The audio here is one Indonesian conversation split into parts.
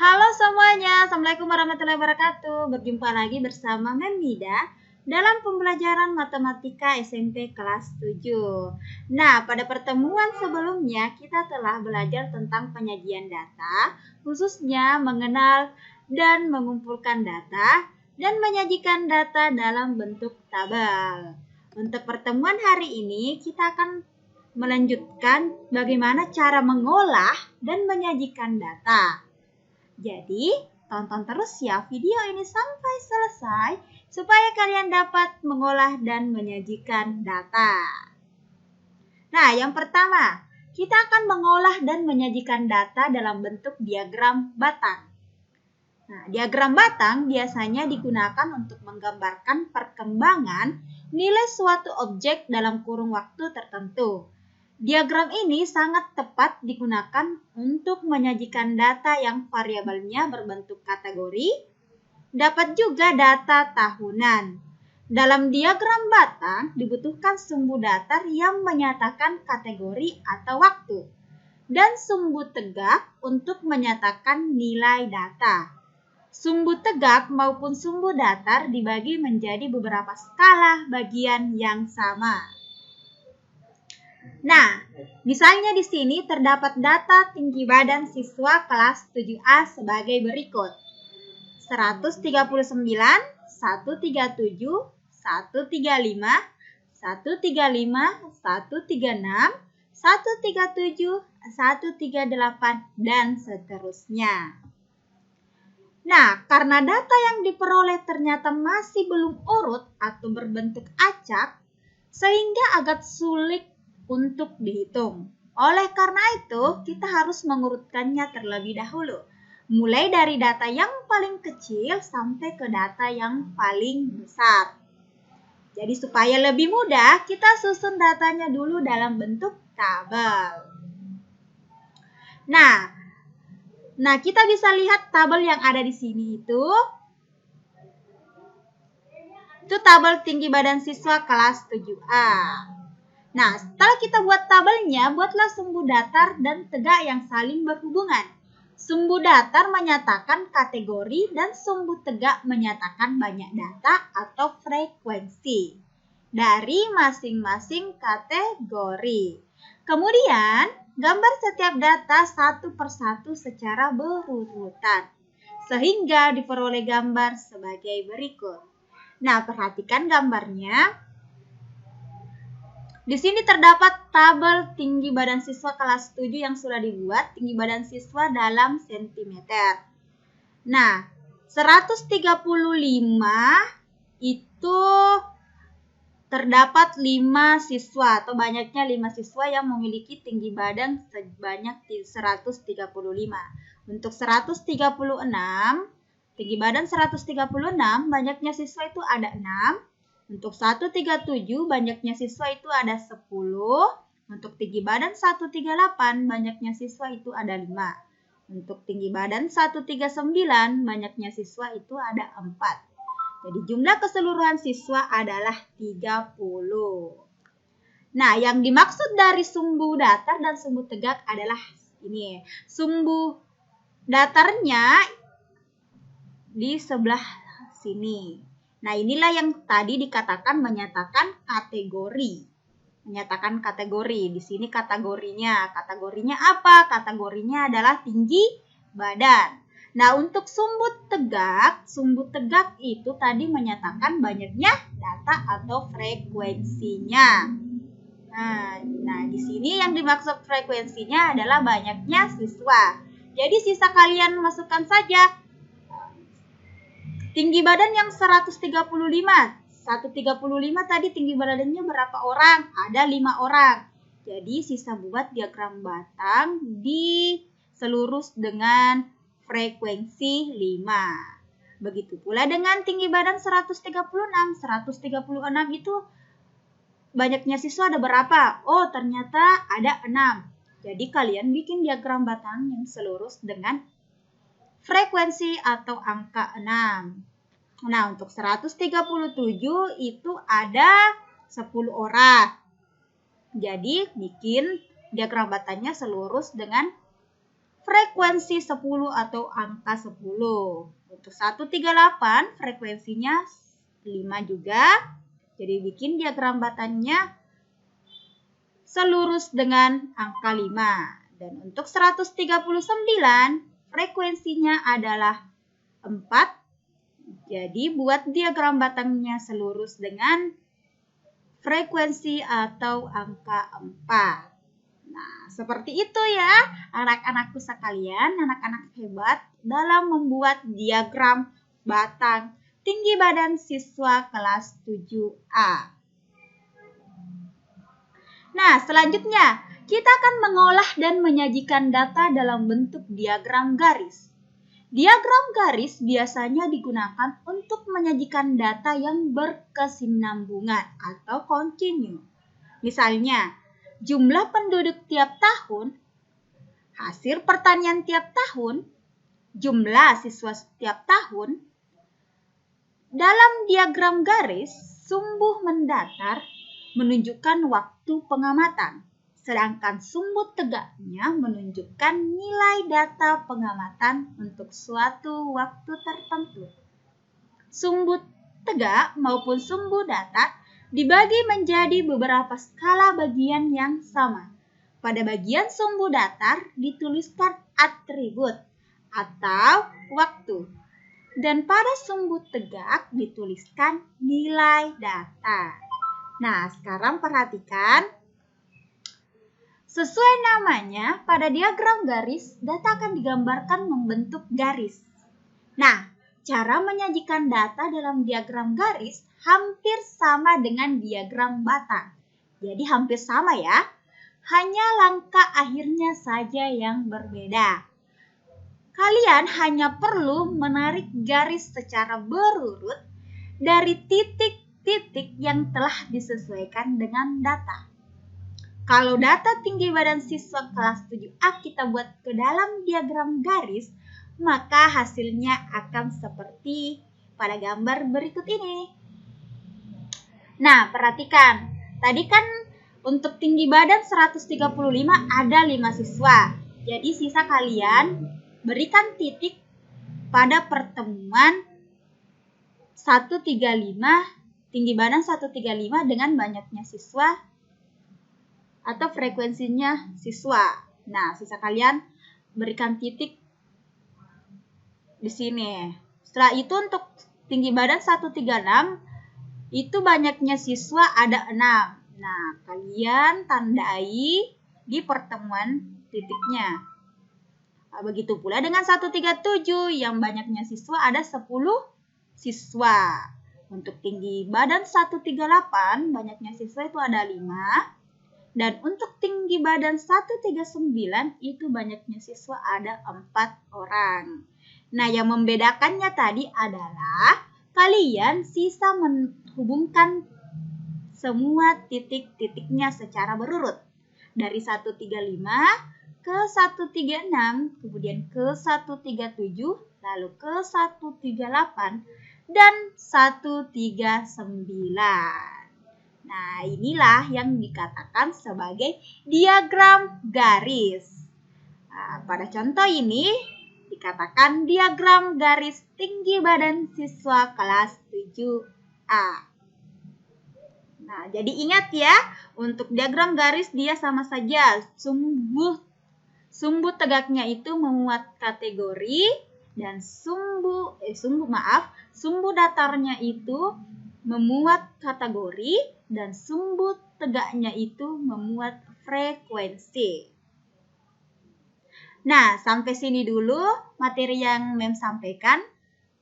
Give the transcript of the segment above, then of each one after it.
Halo semuanya, Assalamualaikum warahmatullahi wabarakatuh. Berjumpa lagi bersama Mem Nida dalam pembelajaran matematika SMP kelas 7. Nah, pada pertemuan sebelumnya kita telah belajar tentang penyajian data, khususnya mengenal dan mengumpulkan data dan menyajikan data dalam bentuk tabel. Untuk pertemuan hari ini kita akan melanjutkan bagaimana cara mengolah dan menyajikan data. Jadi, tonton terus ya video ini sampai selesai supaya kalian dapat mengolah dan menyajikan data. Nah, yang pertama, kita akan mengolah dan menyajikan data dalam bentuk diagram batang. Nah, diagram batang biasanya digunakan untuk menggambarkan perkembangan nilai suatu objek dalam kurun waktu tertentu. Diagram ini sangat tepat digunakan untuk menyajikan data yang variabelnya berbentuk kategori, dapat juga data tahunan. Dalam diagram batang dibutuhkan sumbu datar yang menyatakan kategori atau waktu, dan sumbu tegak untuk menyatakan nilai data. Sumbu tegak maupun sumbu datar dibagi menjadi beberapa skala bagian yang sama. Nah, misalnya di sini terdapat data tinggi badan siswa kelas 7A sebagai berikut. 139, 137, 135, 135, 136, 137, 138, dan seterusnya. Nah, karena data yang diperoleh ternyata masih belum urut atau berbentuk acak, sehingga agak sulit untuk dihitung. Oleh karena itu, kita harus mengurutkannya terlebih dahulu. Mulai dari data yang paling kecil sampai ke data yang paling besar. Jadi supaya lebih mudah, kita susun datanya dulu dalam bentuk tabel. Nah, kita bisa lihat tabel yang ada di sini itu tabel tinggi badan siswa kelas 7A. Nah, setelah kita buat tabelnya, buatlah sumbu datar dan tegak yang saling berhubungan. Sumbu datar menyatakan kategori dan sumbu tegak menyatakan banyak data atau frekuensi dari masing-masing kategori. Kemudian, gambar setiap data satu persatu secara berurutan, sehingga diperoleh gambar sebagai berikut. Nah, perhatikan gambarnya. Di sini terdapat tabel tinggi badan siswa kelas 7 yang sudah dibuat, tinggi badan siswa dalam sentimeter. Nah, 135 itu terdapat 5 siswa atau banyaknya 5 siswa yang memiliki tinggi badan sebanyak 135. Untuk 136, tinggi badan 136, banyaknya siswa itu ada 6. Untuk 137, banyaknya siswa itu ada 10. Untuk tinggi badan 138, banyaknya siswa itu ada 5. Untuk tinggi badan 139, banyaknya siswa itu ada 4. Jadi jumlah keseluruhan siswa adalah 30. Nah, yang dimaksud dari sumbu datar dan sumbu tegak adalah ini. Sumbu datarnya di sebelah sini. Nah, inilah yang tadi dikatakan menyatakan kategori. Menyatakan kategori. Di sini kategorinya. Kategorinya apa? Kategorinya adalah tinggi badan. Nah, untuk sumbu tegak itu tadi menyatakan banyaknya data atau frekuensinya. Nah, di sini yang dimaksud frekuensinya adalah banyaknya siswa. Jadi sisa kalian masukkan saja. Tinggi badan yang 135. 135 tadi tinggi badannya berapa orang? Ada 5 orang. Jadi sisa buat diagram batang diselurus dengan frekuensi 5. Begitu pula dengan tinggi badan 136. 136 itu banyaknya siswa ada berapa? Oh, ternyata ada 6. Jadi kalian bikin diagram batang yang selurus dengan frekuensi atau angka 6. Nah, untuk 137 itu ada 10 orang. Jadi, bikin diagram batangnya selurus dengan frekuensi 10 atau angka 10. Untuk 138 frekuensinya 5 juga. Jadi bikin diagram batangnya selurus dengan angka 5. Dan untuk 139 frekuensinya adalah 4. Jadi buat diagram batangnya selurus dengan frekuensi atau angka 4. Nah, seperti itu ya anak-anakku sekalian, anak-anak hebat dalam membuat diagram batang tinggi badan siswa kelas 7A. Nah, selanjutnya kita akan mengolah dan menyajikan data dalam bentuk diagram garis. Diagram garis biasanya digunakan untuk menyajikan data yang berkesinambungan atau kontinu. Misalnya, jumlah penduduk tiap tahun, hasil pertanian tiap tahun, jumlah siswa setiap tahun. Dalam diagram garis, sumbu mendatar menunjukkan waktu pengamatan, sedangkan sumbu tegaknya menunjukkan nilai data pengamatan untuk suatu waktu tertentu. Sumbu tegak maupun sumbu datar dibagi menjadi beberapa skala bagian yang sama. Pada bagian sumbu datar dituliskan atribut atau waktu. Dan pada sumbu tegak dituliskan nilai data. Nah, sekarang perhatikan. Sesuai namanya, pada diagram garis, data akan digambarkan membentuk garis. Nah, cara menyajikan data dalam diagram garis hampir sama dengan diagram batang. Jadi hampir sama ya. Hanya langkah akhirnya saja yang berbeda. Kalian hanya perlu menarik garis secara berurut dari titik-titik yang telah disesuaikan dengan data. Kalau data tinggi badan siswa kelas 7A kita buat ke dalam diagram garis, maka hasilnya akan seperti pada gambar berikut ini. Nah, perhatikan. Tadi kan untuk tinggi badan 135 ada 5 siswa. Jadi sisa kalian berikan titik pada pertemuan 135, tinggi badan 135 dengan banyaknya siswa atau frekuensinya siswa. Nah, sisa kalian berikan titik di sini. Setelah itu untuk tinggi badan 136 itu banyaknya siswa ada 6. Nah, kalian tandai di pertemuan titiknya. Begitu pula dengan 137 yang banyaknya siswa ada 10 siswa. Untuk tinggi badan 138 banyaknya siswa itu ada 5. Dan untuk tinggi badan 139 itu banyaknya siswa ada 4 orang. Nah, yang membedakannya tadi adalah kalian sisa menghubungkan semua titik-titiknya secara berurut. Dari 135 ke 136, kemudian ke 137, lalu ke 138, dan 139. Nah, inilah yang dikatakan sebagai diagram garis. Nah, pada contoh ini dikatakan diagram garis tinggi badan siswa kelas 7A. Nah, jadi ingat ya, untuk diagram garis dia sama saja. Sumbu tegaknya itu memuat kategori dan sumbu datarnya itu memuat kategori dan sumbu tegaknya itu memuat frekuensi. Nah, sampai sini dulu materi yang Mem sampaikan.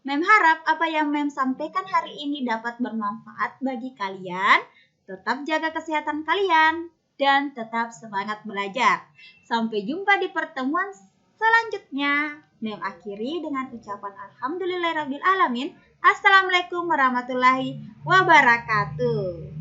Mem harap apa yang Mem sampaikan hari ini dapat bermanfaat bagi kalian. Tetap jaga kesehatan kalian dan tetap semangat belajar. Sampai jumpa di pertemuan selanjutnya. Mem akhiri dengan ucapan Alhamdulillahirrabbilalamin. Assalamualaikum warahmatullahi wabarakatuh.